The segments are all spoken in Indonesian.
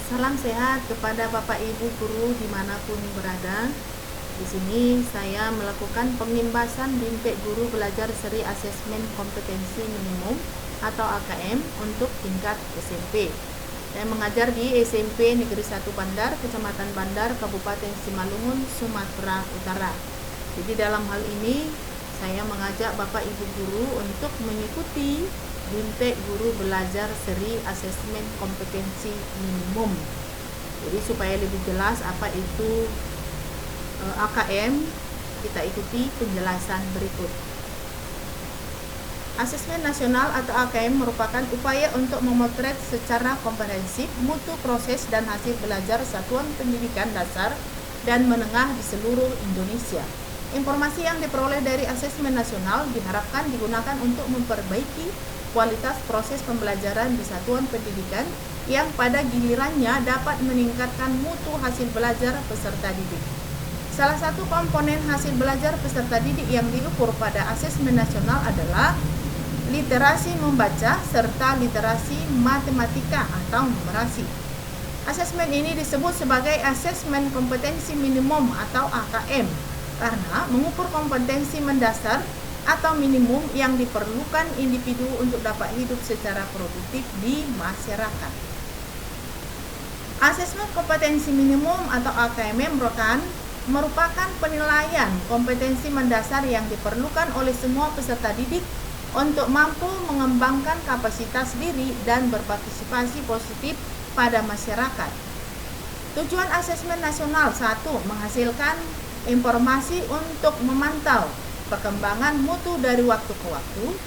Salam sehat kepada Bapak Ibu guru dimanapun berada. Di sini saya melakukan pengimbasan BIMTEK Guru Belajar Seri Asesmen Kompetensi Minimum atau AKM untuk tingkat SMP. Saya mengajar di SMP Negeri 1 Bandar, Kecamatan Bandar, Kabupaten Simalungun, Sumatera Utara. Jadi dalam hal ini saya mengajak Bapak Ibu guru untuk mengikuti BIMTEK Guru Belajar Seri Asesmen Kompetensi Minimum. Jadi supaya lebih jelas apa itu AKM, kita ikuti penjelasan berikut. Asesmen nasional atau AKM merupakan upaya untuk memotret secara komprehensif mutu proses dan hasil belajar satuan pendidikan dasar dan menengah di seluruh Indonesia. Informasi yang diperoleh dari asesmen nasional diharapkan digunakan untuk memperbaiki kualitas proses pembelajaran di satuan pendidikan yang pada gilirannya dapat meningkatkan mutu hasil belajar peserta didik. Salah satu komponen hasil belajar peserta didik yang diukur pada asesmen nasional adalah literasi membaca serta literasi matematika atau numerasi. Asesmen ini disebut sebagai asesmen kompetensi minimum atau AKM karena mengukur kompetensi mendasar atau minimum yang diperlukan individu untuk dapat hidup secara produktif di masyarakat. Asesmen kompetensi minimum atau AKM merupakan penilaian kompetensi mendasar yang diperlukan oleh semua peserta didik untuk mampu mengembangkan kapasitas diri dan berpartisipasi positif pada masyarakat. Tujuan asesmen nasional 1. Menghasilkan informasi untuk memantau perkembangan mutu dari waktu ke waktu,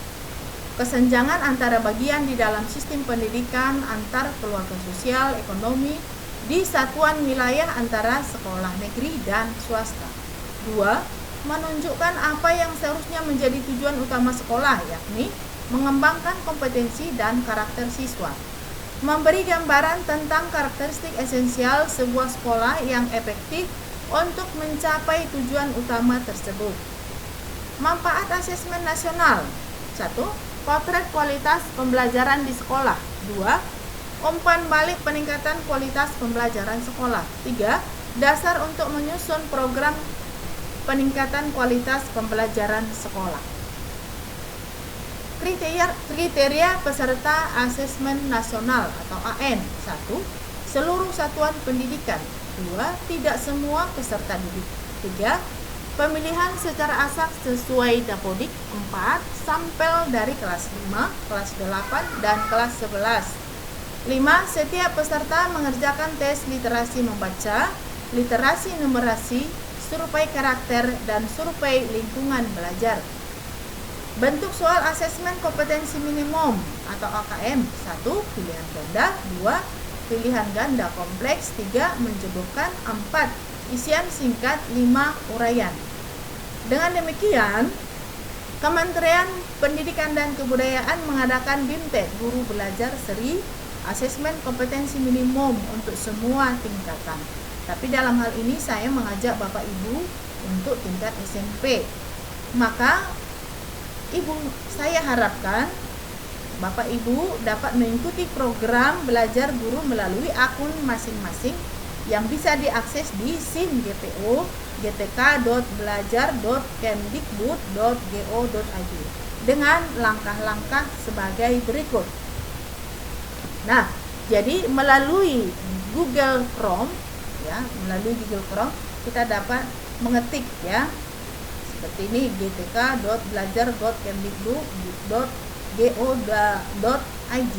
kesenjangan antara bagian di dalam sistem pendidikan antar keluarga sosial, ekonomi, di satuan wilayah antara sekolah negeri dan swasta. 2. Menunjukkan apa yang seharusnya menjadi tujuan utama sekolah, yakni mengembangkan kompetensi dan karakter siswa. Memberi gambaran tentang karakteristik esensial sebuah sekolah yang efektif untuk mencapai tujuan utama tersebut. Manfaat asesmen nasional. 1. Potret kualitas pembelajaran di sekolah. 2. Umpan balik peningkatan kualitas pembelajaran sekolah. 3. Dasar untuk menyusun program peningkatan kualitas pembelajaran sekolah. Kriteria peserta asesmen nasional atau AN. 1. Seluruh satuan pendidikan. 2. Tidak semua peserta didik. 3. Pemilihan secara asal sesuai Dapodik. 4. Sampel dari kelas 5, kelas 8, dan kelas 11. 5. Setiap peserta mengerjakan tes literasi membaca, literasi numerasi, survei karakter, dan survei lingkungan belajar. Bentuk soal asesmen kompetensi minimum atau AKM. 1. Pilihan ganda. 2. Pilihan ganda kompleks. 3. Menjodohkan. 4. Isian singkat. 5. Uraian. Dengan demikian, Kementerian Pendidikan dan Kebudayaan mengadakan BIMTEK Guru Belajar Seri Asesmen Kompetensi Minimum untuk semua tingkatan. Tapi dalam hal ini saya mengajak Bapak Ibu untuk tingkat SMP. Maka saya harapkan Bapak Ibu dapat mengikuti program belajar guru melalui akun masing-masing yang bisa diakses di SIM GPO gtk.belajar.kemdikbud.go.id dengan langkah-langkah sebagai berikut. Nah, jadi melalui Google Chrome kita dapat mengetik seperti ini gtk.belajar.kemdikbud.go.id.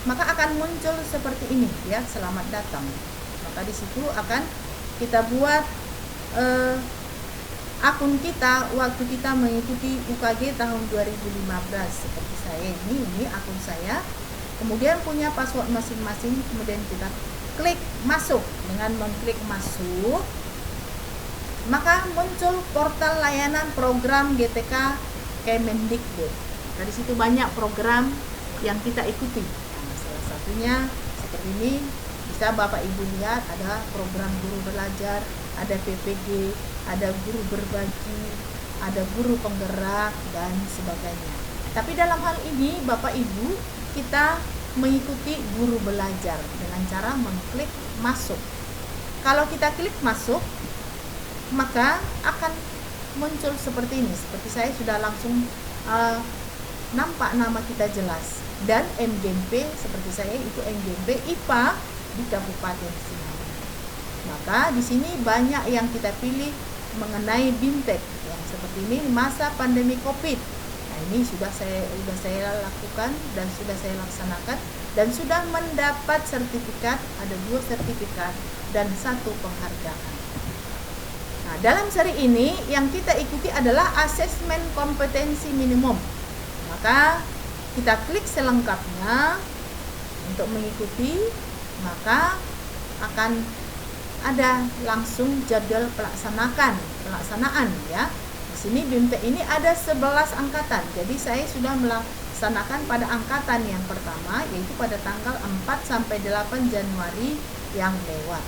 Maka akan muncul seperti ini selamat datang. Maka di situ akan kita buat akun kita waktu kita mengikuti UKG tahun 2015 seperti saya ini akun saya, kemudian punya password masing-masing, kemudian kita klik masuk. Dengan mengklik masuk, maka muncul portal layanan program GTK Kemendikbud. Di situ banyak program yang kita ikuti. Salah satunya seperti ini, bisa Bapak Ibu lihat ada program guru belajar, ada PPG, ada guru berbagi, ada guru penggerak, dan sebagainya. Tapi dalam hal ini Bapak Ibu, kita mengikuti guru belajar dengan cara mengklik masuk. Kalau kita klik masuk, maka akan muncul seperti ini. Seperti saya sudah langsung nampak nama kita jelas, dan MGMP seperti saya itu MGMP IPA di Kabupaten Sinaw. Maka di sini banyak yang kita pilih mengenai BIMTEK yang seperti ini masa pandemi Covid. Nah, ini sudah saya lakukan dan sudah saya laksanakan dan sudah mendapat sertifikat, ada 2 sertifikat dan 1 penghargaan. Nah, dalam seri ini yang kita ikuti adalah asesmen kompetensi minimum. Maka kita klik selengkapnya untuk mengikuti, maka akan ada langsung jadwal pelaksanaan ya. Di sini BIMTEK ini ada 11 angkatan. Jadi saya sudah melaksanakan pada angkatan yang pertama, yaitu pada tanggal 4 sampai 8 Januari yang lewat.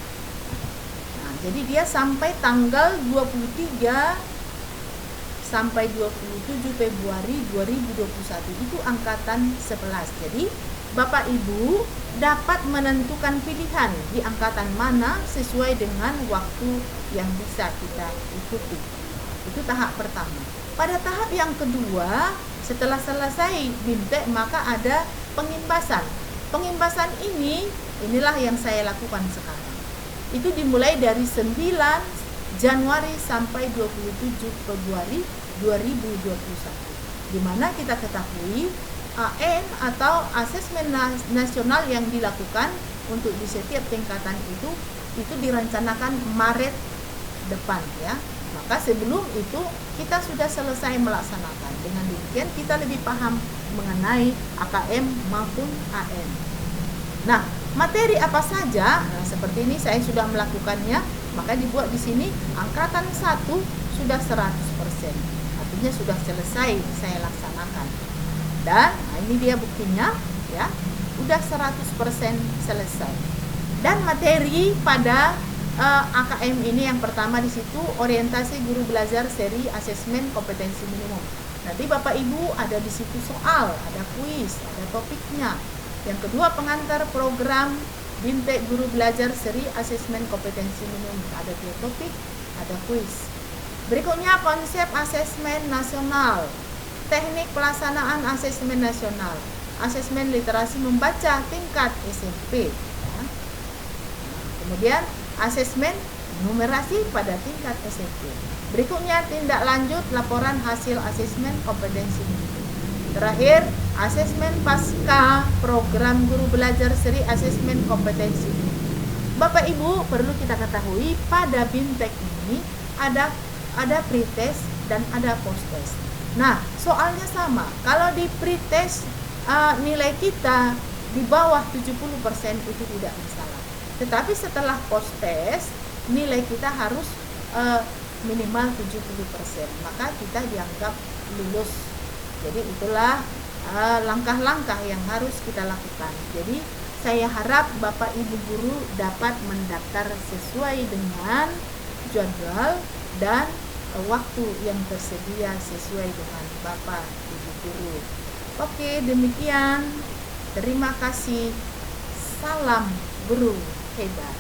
Nah, jadi dia sampai tanggal 23 sampai 27 Februari 2021 itu angkatan 11. Jadi Bapak Ibu dapat menentukan pilihan di angkatan mana sesuai dengan waktu yang bisa kita ikuti. Itu tahap pertama. Pada tahap yang kedua, setelah selesai BIMTEK maka ada pengimbasan. Pengimbasan inilah yang saya lakukan sekarang. Itu dimulai dari 9 Januari sampai 27 Februari 2021. Di mana kita ketahui AN atau asesmen nasional yang dilakukan untuk di setiap tingkatan itu direncanakan Maret depan ya. Maka sebelum itu kita sudah selesai melaksanakan. Dengan demikian kita lebih paham mengenai AKM maupun AN. Nah, materi apa saja? Nah, seperti ini saya sudah melakukannya, maka dibuat di sini angkatan 1 sudah 100%. Artinya sudah selesai saya laksanakan. Dan ini dia buktinya ya, udah 100% selesai. Dan materi pada AKM ini yang pertama di situ orientasi guru belajar seri asesmen kompetensi minimum. Nanti Bapak Ibu ada di situ soal, ada kuis, ada topiknya. Yang kedua pengantar program BIMTEK guru belajar seri asesmen kompetensi minimum, ada 2 topik, ada kuis. Berikutnya konsep asesmen nasional. Teknik pelaksanaan asesmen nasional, asesmen literasi membaca tingkat SMP ya. Kemudian asesmen numerasi pada tingkat SMP. Berikutnya tindak lanjut laporan hasil asesmen kompetensi minimum. Terakhir asesmen pasca program guru belajar seri asesmen kompetensi minimum. Bapak Ibu perlu kita ketahui pada BIMTEK ini ada pretest dan ada posttest. Nah, soalnya sama. Kalau di pretest nilai kita di bawah 70% itu tidak masalah. Tetapi setelah posttest nilai kita harus minimal 70%. Maka kita dianggap lulus. Jadi itulah langkah-langkah yang harus kita lakukan. Jadi saya harap Bapak Ibu guru dapat mendaftar sesuai dengan jadwal dan waktu yang tersedia sesuai dengan Bapak Ibu guru. Oke, demikian. Terima kasih. Salam guru hebat.